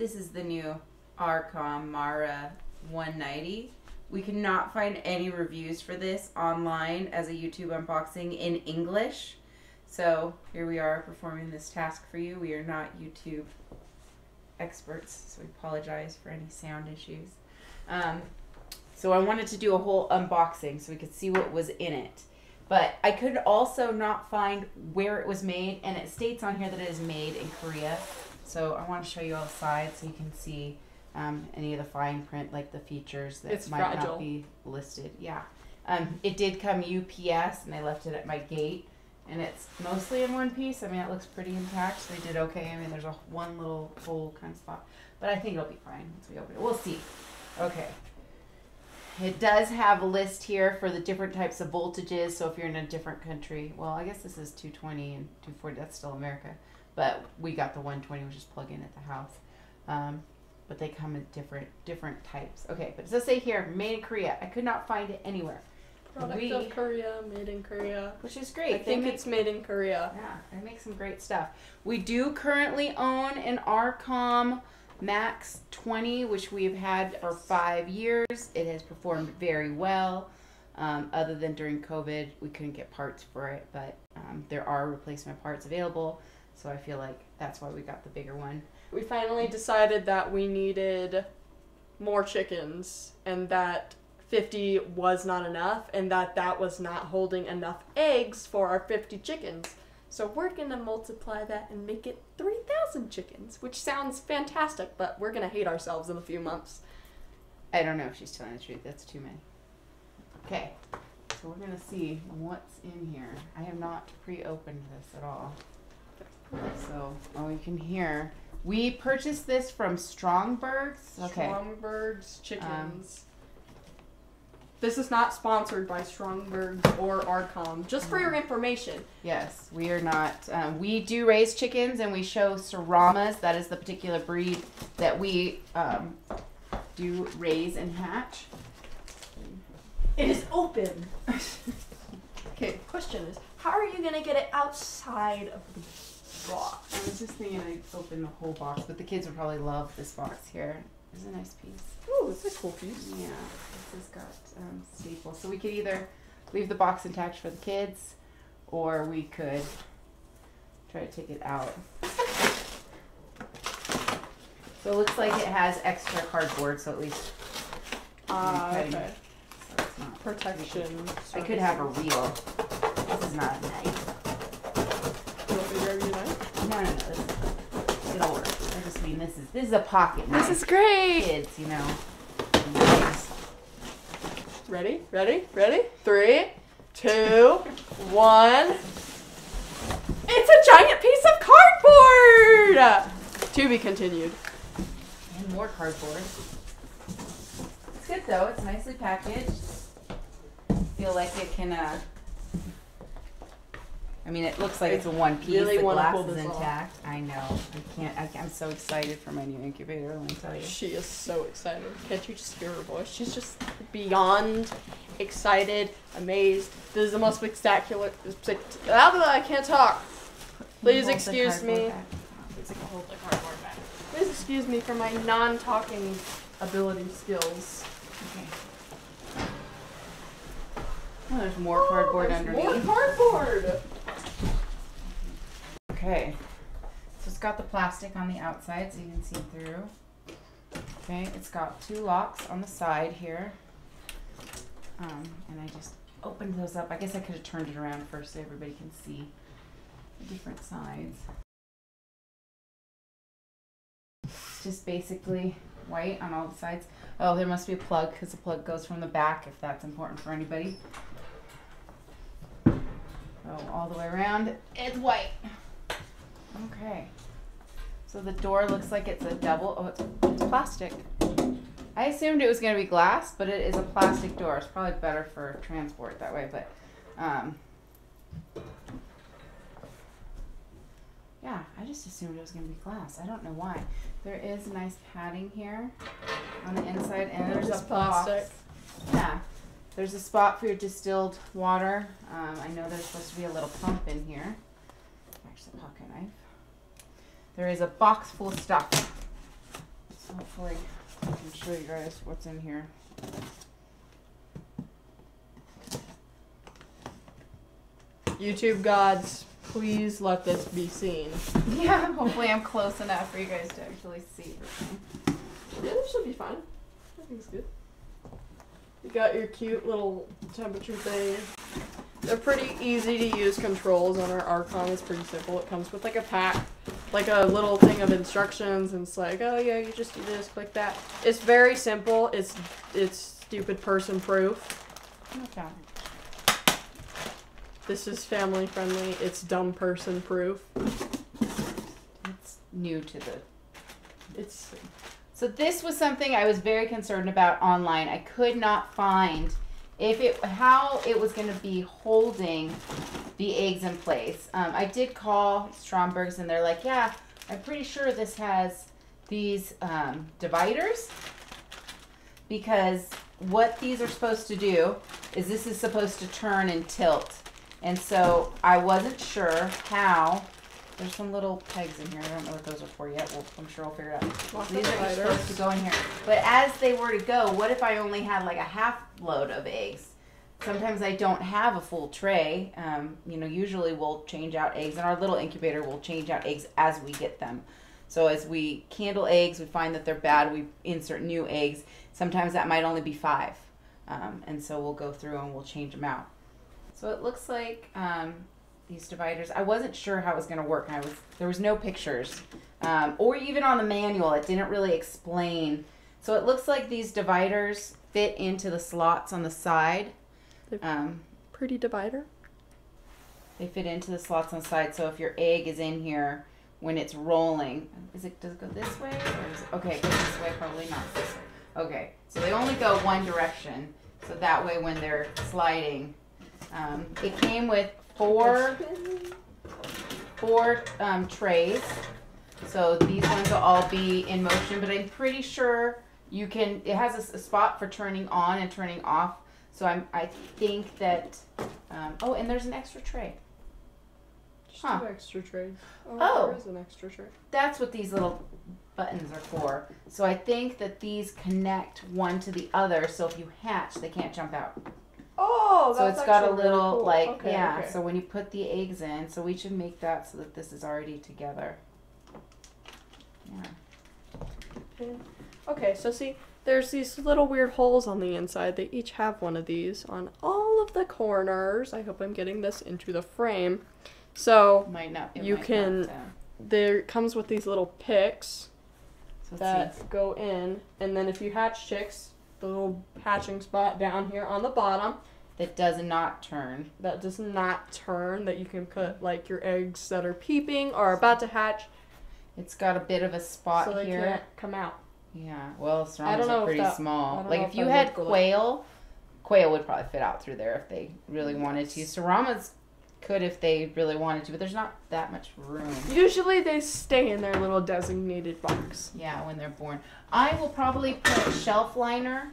this is the new Rcom Maru 190. We could not find any reviews for this online as a YouTube unboxing in English. So here we are performing this task for you. We are not YouTube experts, so we apologize for any sound issues. So I wanted to do a whole unboxing so we could see what was in it. But I could also not find where it was made, and it states on here that it is made in Korea. So I want to show you all the sides so you can see any of the fine print, like the features that might not be listed. Yeah. It did come UPS, and they left it at my gate. And it's mostly in one piece. I mean, it looks pretty intact, so they did okay. I mean, there's one little hole kind of spot. But I think it'll be fine once we open it. We'll see. Okay. It does have a list here for the different types of voltages. So if you're in a different country, well, I guess this is 220 and 240. That's still America. But we got the 120, which is plug in at the house. But they come in different types. Okay, but it does say here, made in Korea. I could not find it anywhere. Product of Korea, made in Korea. Which is great. I think it's made in Korea. Yeah, they make some great stuff. We do currently own an Rcom Max 20, which we've had for 5 years. It has performed very well. Other than during COVID, we couldn't get parts for it, but there are replacement parts available. So I feel like that's why we got the bigger one. We finally decided that we needed more chickens and that 50 was not enough and that was not holding enough eggs for our 50 chickens. So we're going to multiply that and make it 3,000 chickens, which sounds fantastic, but we're going to hate ourselves in a few months. I don't know if she's telling the truth. That's too many. Okay, so we're going to see what's in here. I have not pre-opened this at all. So, you can hear. We purchased this from Strombergs. Okay. Strombergs Chickens. This is not sponsored by Strombergs or Rcom. Just for your information. Yes, we are not. We do raise chickens, and we show Seramas. That is the particular breed that we do raise and hatch. It is open. Okay, question is, how are you going to get it outside of the box? I was just thinking I'd open the whole box, but the kids would probably love this box here. It's a nice piece. Ooh, it's a cool piece. Yeah, this has got staples. So we could either leave the box intact for the kids, or we could try to take it out. So it looks like it has extra cardboard, so at least okay. So it's not Protection. I could have a reel. This is not a knife. You want me to grab your knife? No. It'll work. I just mean this is a pocket knife. This is great. Kids, you know. Ready? 3, 2, 1. It's a giant piece of cardboard! To be continued. And more cardboard. It's good though. It's nicely packaged. Feel like it can, I mean, it looks like it's a one piece. Really the glass is off. intact. I know. I'm so excited for my new incubator, let me tell you. She is so excited. Can't you just hear her voice? She's just beyond excited, amazed. This is the most spectacular. I can't talk. Please excuse me. Please excuse me for my non-talking ability skills. Okay. Oh, there's more cardboard underneath. More cardboard! Okay. So it's got the plastic on the outside so you can see through. Okay, it's got 2 locks on the side here. And I just opened those up. I guess I could have turned it around first so everybody can see the different sides. It's just basically white on all the sides. Oh, there must be a plug because the plug goes from the back if that's important for anybody. Oh, all the way around, it's white. Okay. So the door looks like it's a double. Oh, it's plastic. I assumed it was going to be glass, but it is a plastic door. It's probably better for transport that way, but yeah, I just assumed it was going to be glass. I don't know why. There is nice padding here on the inside, and there's a plastic. Yeah. There's a spot for your distilled water. I know there's supposed to be a little pump in here. Actually, a pocket knife. There is a box full of stuff. Hopefully I can show you guys what's in here. YouTube gods, please let this be seen. Yeah, hopefully I'm close enough for you guys to actually see everything. Yeah, this should be fine. Everything's good. You got your cute little temperature thing. They're pretty easy to use controls on our Rcom. It's pretty simple. It comes with like a pack, like a little thing of instructions, and it's like, oh yeah, you just do this, click that. It's very simple. It's stupid person proof. Okay. This is family friendly. It's dumb person proof. It's new to the. It's So this was something I was very concerned about online. I could not find how it was going to be holding the eggs in place. I did call Strombergs and they're like, yeah, I'm pretty sure this has these dividers, because what these are supposed to do is this is supposed to turn and tilt. And so I wasn't sure how. There's some little pegs in here. I don't know what those are for yet. Well, I'm sure I'll figure it out. These are supposed to go in here. But as they were to go, what if I only had like a half load of eggs? Sometimes I don't have a full tray. Usually we'll change out eggs, and our little incubator will change out eggs as we get them. So as we candle eggs, we find that they're bad, we insert new eggs. Sometimes that might only be 5. And so we'll go through and we'll change them out. So it looks like these dividers, I wasn't sure how it was going to work. There was no pictures, or even on the manual, it didn't really explain. So it looks like these dividers fit into the slots on the side. pretty divider. They fit into the slots on the side. So if your egg is in here when it's rolling, does it go this way? Or is it, okay, it goes this way, probably not this way. Okay, so they only go one direction. So that way when they're sliding, it came with four trays. So these ones will all be in motion, but I'm pretty sure you can, it has a spot for turning on and turning off. So I think that, oh, and there's an extra tray. Just 2 extra trays. Oh. There is an extra tray. That's what these little buttons are for. So I think that these connect one to the other, so if you hatch, they can't jump out. Oh, so that's it's got a really little, cool. like, Okay, yeah, okay. so when you put the eggs in, so we should make that so that this is already together. Yeah. Okay, so see, there's these little weird holes on the inside. They each have one of these on all of the corners. I hope I'm getting this into the frame. So Might not. there comes with these little picks So that go in, and then if you hatch chicks, the little hatching spot down here on the bottom that does not turn. that does not turn, that you can put like your eggs that are peeping or about to hatch, It's got a bit of a spot so they here. can't come out. Yeah, well, I Strombergs don't know are if pretty that- I small. don't Like know if if you that had would go quail would probably fit out through there if they really wanted to. Serramas could if they really wanted to, but there's not that much room. Usually they stay in their little designated box. Yeah, when they're born. I will probably put shelf liner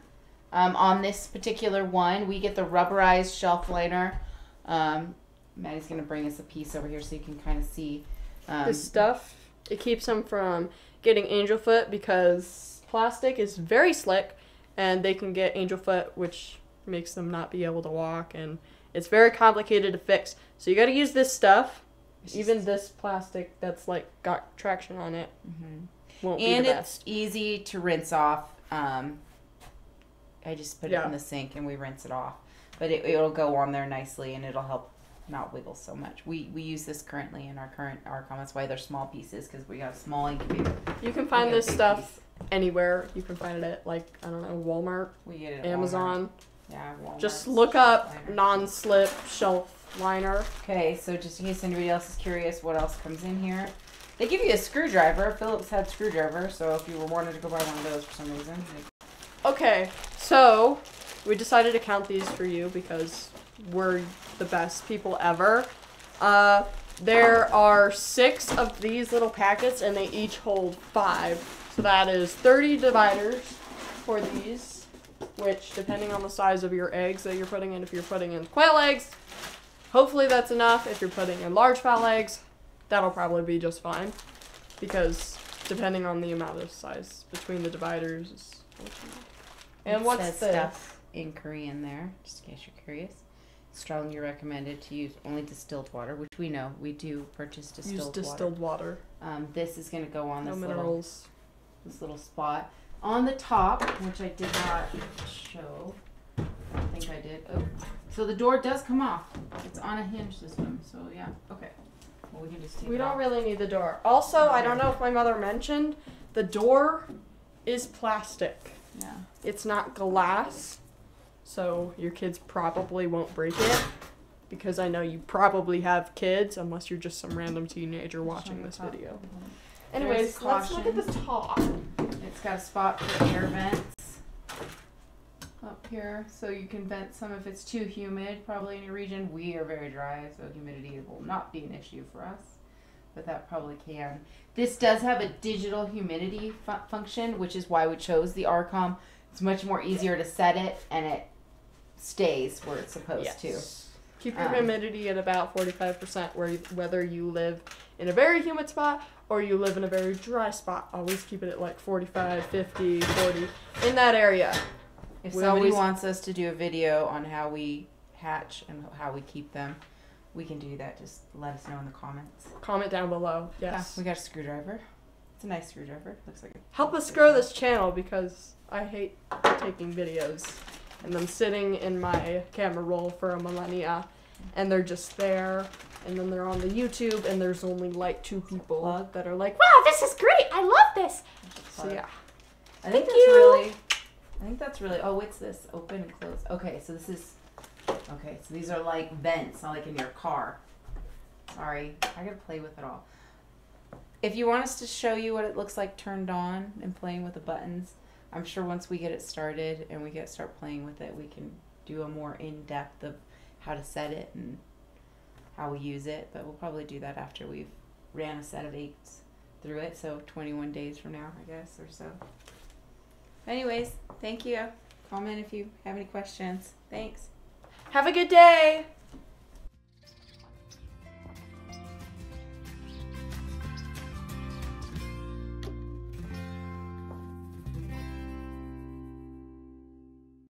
on this particular one. We get the rubberized shelf liner. Maddie's going to bring us a piece over here so you can kind of see. This stuff, it keeps them from getting angel foot because plastic is very slick and they can get angel foot, which makes them not be able to walk, and it's very complicated to fix. So you got to use this stuff. Even this plastic that's like got traction on it won't be And the it's best. easy to rinse off. I just put it in the sink and we rinse it off. But it'll go on there nicely and it'll help not wiggle so much. We use this currently in our current Rcom. That's why they're small pieces, because we got a small incubator. You can find this stuff anywhere. You can find it at, like, I don't know, Walmart, We get it at Amazon. Walmart. Yeah, Walmart. Just look up non-slip shelf liner. Okay, so just in case anybody else is curious what else comes in here. They give you a screwdriver. Phillips had screwdriver, so if you were wanting to go buy one of those for some reason. Okay, so we decided to count these for you because we're the best people ever. There are 6 of these little packets and they each hold 5. So that is 30 dividers for these, which depending on the size of your eggs that you're putting in, if you're putting in quail eggs, hopefully that's enough. If you're putting in large fowl eggs, that'll probably be just fine because depending on the amount of size between the dividers. And It what's says this? stuff in Korean there, just in case you're curious. Strongly recommended to use only distilled water, which we know we do purchase distilled Use distilled water. This is going to go on No this minerals. little spot on the top, which I did not show. I don't think I did. Oh, so the door does come off. It's on a hinge system. So yeah, okay. Well, we can just take We it don't off. really need the door. Also, I don't know if my mother mentioned, the door is plastic. Yeah. It's not glass, so your kids probably won't break it. Because I know you probably have kids, unless you're just some random teenager watching this video. Anyways, let's look at the top. It's got a spot for air vents up here, so you can vent some if it's too humid. Probably in your region, we are very dry, so humidity will not be an issue for us, but that probably can. This does have a digital humidity function, which is why we chose the Rcom. It's much more easier to set it, and it stays where it's supposed to. Keep your humidity at about 45%, whether you live in a very humid spot or you live in a very dry spot. Always keep it at like 45, 50, 40, in that area. If somebody wants us to do a video on how we hatch and how we keep them, we can do that. Just let us know in the comments. Comment down below. Yes. Yeah, we got a screwdriver. It's a nice screwdriver. Looks like Help us grow this channel because I hate taking videos and them sitting in my camera roll for a millennia, and they're just there, and then they're on the YouTube, and there's only like 2 people that are like, wow, this is great, I love this. So yeah. I think that's really. Oh, what's this? Open and close. Okay, so this is. Okay, so these are like vents, not like in your car. Sorry, I gotta play with it all. If you want us to show you what it looks like turned on and playing with the buttons, I'm sure once we get it started and we start playing with it, we can do a more in-depth of how to set it and how we use it. But we'll probably do that after we've ran a set of 8s through it, so 21 days from now, I guess, or so. Anyways, thank you. Comment if you have any questions. Thanks. Have a good day.